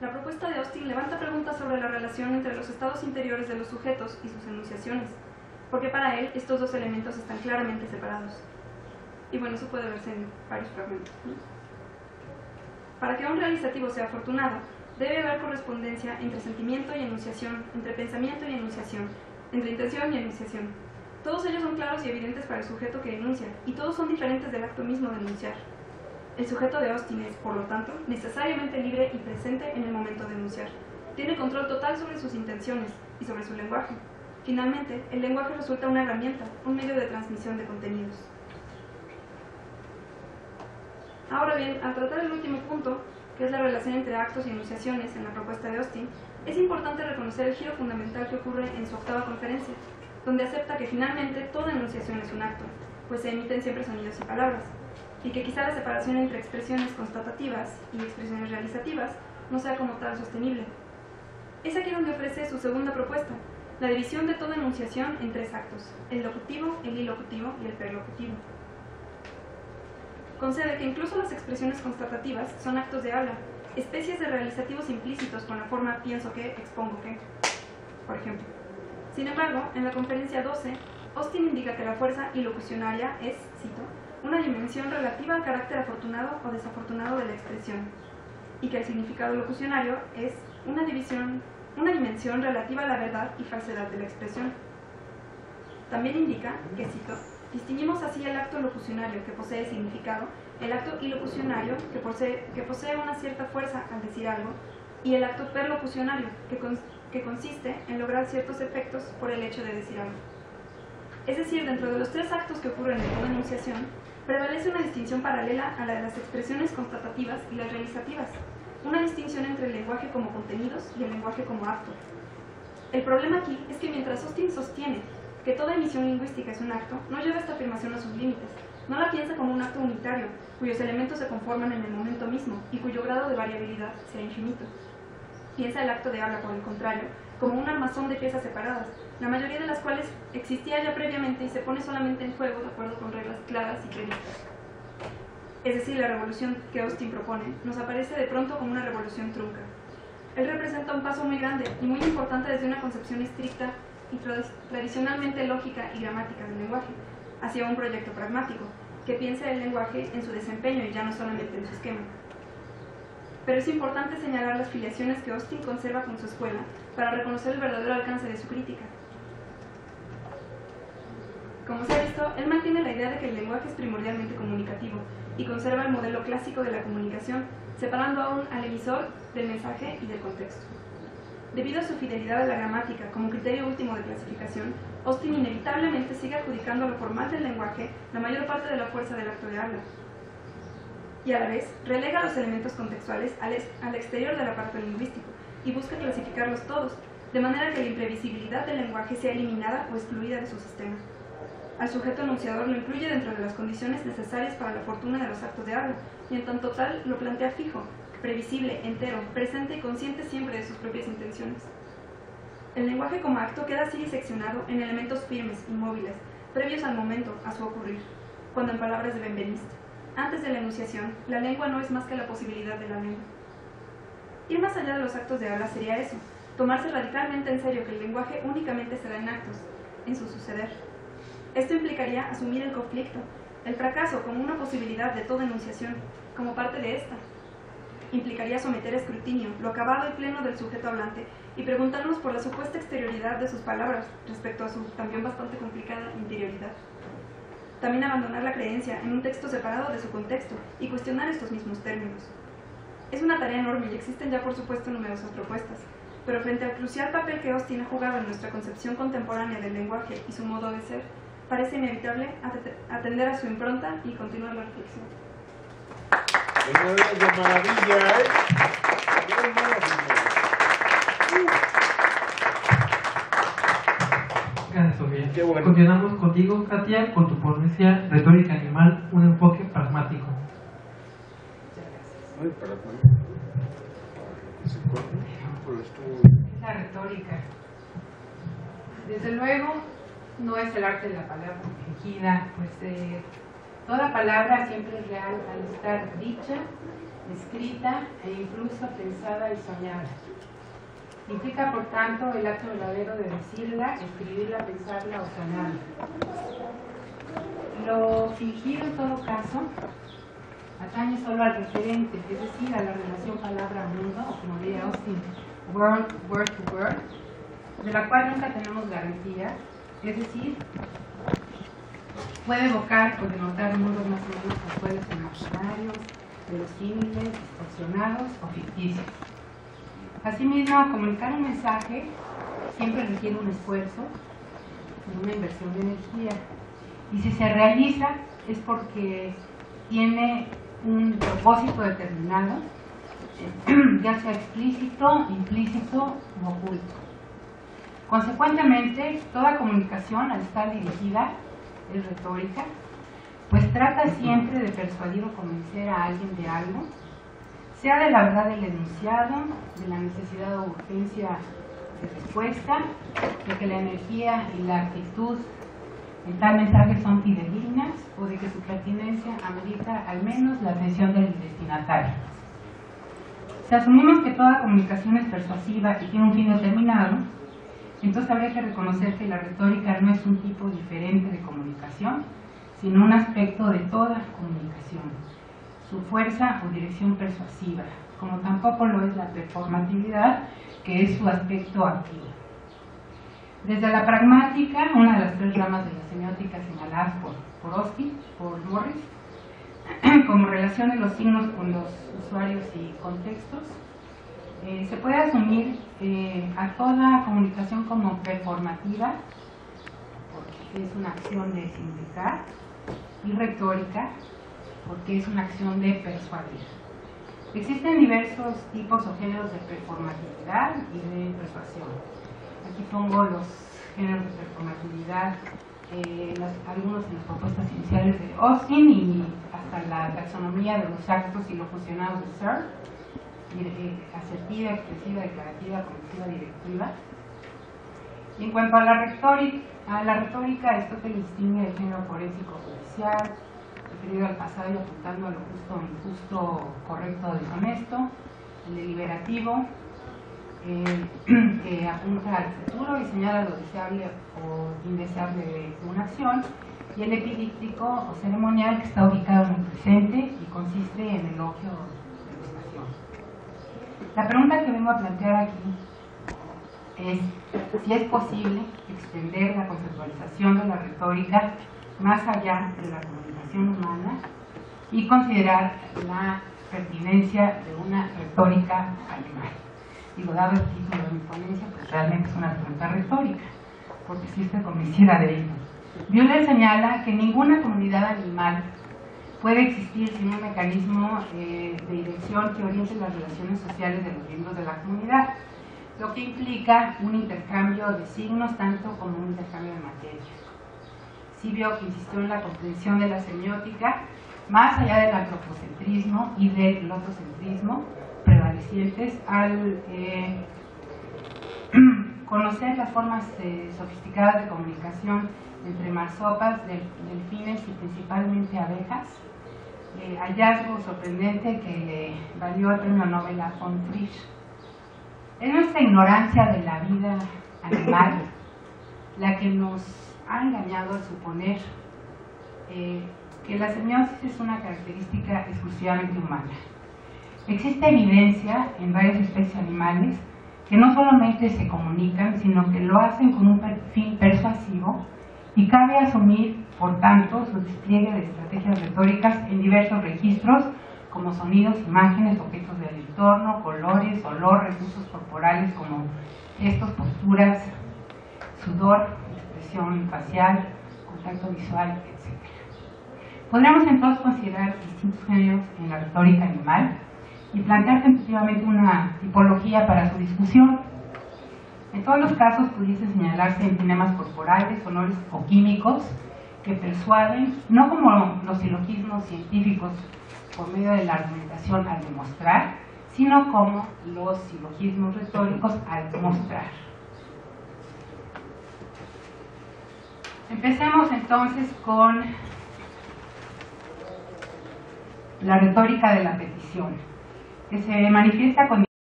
La propuesta de Austin levanta preguntas sobre la relación entre los estados interiores de los sujetos y sus enunciaciones, porque para él estos dos elementos están claramente separados. Y bueno, eso puede verse en varios fragmentos, ¿no? Para que un realizativo sea afortunado, debe haber correspondencia entre sentimiento y enunciación, entre pensamiento y enunciación, entre intención y enunciación. Todos ellos son claros y evidentes para el sujeto que enuncia, y todos son diferentes del acto mismo de enunciar. El sujeto de Austin es, por lo tanto, necesariamente libre y presente en el momento de enunciar. Tiene control total sobre sus intenciones y sobre su lenguaje. Finalmente, el lenguaje resulta una herramienta, un medio de transmisión de contenidos. Ahora bien, al tratar el último punto, que es la relación entre actos y enunciaciones en la propuesta de Austin, es importante reconocer el giro fundamental que ocurre en su octava conferencia, donde acepta que finalmente toda enunciación es un acto, pues se emiten siempre sonidos y palabras, y que quizá la separación entre expresiones constatativas y expresiones realizativas no sea como tal sostenible. Es aquí donde ofrece su segunda propuesta, la división de toda enunciación en tres actos, el locutivo, el ilocutivo y el perlocutivo. Concede que incluso las expresiones constatativas son actos de habla, especies de realizativos implícitos con la forma pienso que, expongo que, por ejemplo. Sin embargo, en la conferencia 12, Austin indica que la fuerza ilocucionaria es, cito, una dimensión relativa al carácter afortunado o desafortunado de la expresión, y que el significado locucionario es una dimensión relativa a la verdad y falsedad de la expresión. También indica que, cito, distinguimos así el acto locucionario que posee significado, el acto ilocucionario que posee una cierta fuerza al decir algo, y el acto perlocucionario que consiste en lograr ciertos efectos por el hecho de decir algo. Es decir, dentro de los tres actos que ocurren en toda enunciación, prevalece una distinción paralela a la de las expresiones constatativas y las realizativas, una distinción entre el lenguaje como contenidos y el lenguaje como acto. El problema aquí es que mientras Austin sostiene que toda emisión lingüística es un acto, no lleva esta afirmación a sus límites, no la piensa como un acto unitario, cuyos elementos se conforman en el momento mismo y cuyo grado de variabilidad sea infinito. Piensa el acto de habla, por el contrario, como un armazón de piezas separadas, la mayoría de las cuales existía ya previamente y se pone solamente en juego de acuerdo con reglas claras y previstas. Es decir, la revolución que Austin propone nos aparece de pronto como una revolución trunca. Él representa un paso muy grande y muy importante desde una concepción estricta y tradicionalmente lógica y gramática del lenguaje, hacia un proyecto pragmático, que piensa el lenguaje en su desempeño y ya no solamente en su esquema. Pero es importante señalar las filiaciones que Austin conserva con su escuela para reconocer el verdadero alcance de su crítica. Como se ha visto, él mantiene la idea de que el lenguaje es primordialmente comunicativo y conserva el modelo clásico de la comunicación, separando aún al emisor del mensaje y del contexto. Debido a su fidelidad a la gramática como criterio último de clasificación, Austin inevitablemente sigue adjudicando a lo formal del lenguaje la mayor parte de la fuerza del acto de habla, y a la vez relega los elementos contextuales al exterior del aparato lingüístico y busca clasificarlos todos, de manera que la imprevisibilidad del lenguaje sea eliminada o excluida de su sistema. Al sujeto enunciador lo incluye dentro de las condiciones necesarias para la fortuna de los actos de habla, y en tanto tal lo plantea fijo, previsible, entero, presente y consciente siempre de sus propias intenciones. El lenguaje como acto queda así diseccionado en elementos firmes, inmóviles, previos al momento, a su ocurrir, cuando en palabras de Benveniste, antes de la enunciación, la lengua no es más que la posibilidad de la lengua. Ir más allá de los actos de habla sería eso, tomarse radicalmente en serio que el lenguaje únicamente se da en actos, en su suceder. Esto implicaría asumir el conflicto, el fracaso como una posibilidad de toda enunciación, como parte de esta. Implicaría someter a escrutinio lo acabado y pleno del sujeto hablante y preguntarnos por la supuesta exterioridad de sus palabras respecto a su también bastante complicada interioridad. También abandonar la creencia en un texto separado de su contexto y cuestionar estos mismos términos. Es una tarea enorme y existen ya por supuesto numerosas propuestas, pero frente al crucial papel que Austin ha jugado en nuestra concepción contemporánea del lenguaje y su modo de ser, parece inevitable atender a su impronta y continuar la reflexión. ¡Qué maravilla, ¿eh? ¡Qué maravilla! Gracias, Sofía. Qué bueno. Continuamos contigo, Katia, con tu ponencia Retórica Animal, un enfoque pragmático. Muy pragmático. ¿Se corta? Por esto... La retórica. Desde luego, no es el arte de la palabra fingida, pues toda palabra siempre es real al estar dicha escrita e incluso pensada y soñada. Implica, por tanto, el acto verdadero de decirla, escribirla, pensarla o soñarla. Lo fingido, en todo caso, atañe solo al referente, es decir, a la relación palabra-mundo, o como diría Austin, word to word, de la cual nunca tenemos garantía, es decir, puede evocar o denotar mundos más o menos casuales o imaginarios, verosímiles, distorsionados o ficticios. Asimismo, comunicar un mensaje siempre requiere un esfuerzo y una inversión de energía. Y si se realiza es porque tiene un propósito determinado, ya sea explícito, implícito u oculto. Consecuentemente, toda comunicación, al estar dirigida, es retórica, pues trata siempre de persuadir o convencer a alguien de algo, sea de la verdad del enunciado, de la necesidad o urgencia de respuesta, de que la energía y la actitud en tal mensaje son fidedignas o de que su pertinencia amerita al menos la atención del destinatario. Si asumimos que toda comunicación es persuasiva y tiene un fin determinado, entonces habría que reconocer que la retórica no es un tipo diferente de comunicación, sino un aspecto de toda comunicación, su fuerza o dirección persuasiva, como tampoco lo es la performatividad, que es su aspecto activo. Desde la pragmática, una de las tres ramas de la semiótica señaladas por Austin, por Morris, como relación de los signos con los usuarios y contextos, se puede asumir a toda comunicación como performativa, porque es una acción de significar, y retórica, porque es una acción de persuadir. Existen diversos tipos o géneros de performatividad y de persuasión. Aquí pongo los géneros de performatividad, algunos en las propuestas iniciales de Austin y hasta la taxonomía de los actos y lo fusionados de Searle, asertiva, expresiva, declarativa, colectiva, directiva. Y en cuanto a la retórica, Aristóteles distingue el género forénsico judicial, referido al pasado y apuntando a lo justo, injusto, correcto o deshonesto, el deliberativo, que apunta al futuro y señala lo deseable o indeseable de una acción, y el epidíctico o ceremonial, que está ubicado en el presente y consiste en elogio de la estación. La pregunta que vengo a plantear aquí es si es posible extender la conceptualización de la retórica más allá de la comunicación humana y considerar la pertinencia de una retórica animal. Digo, dado el título de mi ponencia, pues realmente es una pregunta retórica, porque sí estoy convencida de ello. Buehler señala que ninguna comunidad animal puede existir sin un mecanismo de dirección que oriente las relaciones sociales de los miembros de la comunidad, lo que implica un intercambio de signos tanto como un intercambio de materia. Sibio, que insistió en la comprensión de la semiótica, más allá del antropocentrismo y del lotocentrismo prevalecientes, al conocer las formas sofisticadas de comunicación entre marsopas, delfines y principalmente abejas, hallazgo sorprendente que le valió el premio Nobel a von Frisch. Es nuestra ignorancia de la vida animal la que nos ha engañado al suponer que la semiosis es una característica exclusivamente humana. Existe evidencia en varias especies animales que no solamente se comunican, sino que lo hacen con un fin persuasivo, y cabe asumir, por tanto, su despliegue de estrategias retóricas en diversos registros, como sonidos, imágenes, objetos del entorno, colores, olor, recursos corporales como gestos, posturas, sudor, expresión facial, contacto visual, etc. Podríamos entonces considerar distintos géneros en la retórica animal y plantear tentativamente una tipología para su discusión. En todos los casos pudiese señalarse enfinemas corporales, olores o químicos que persuaden, no como los silogismos científicos por medio de la argumentación al demostrar, sino como los silogismos retóricos al mostrar. Empecemos entonces con la retórica de la petición. que se manifiesta con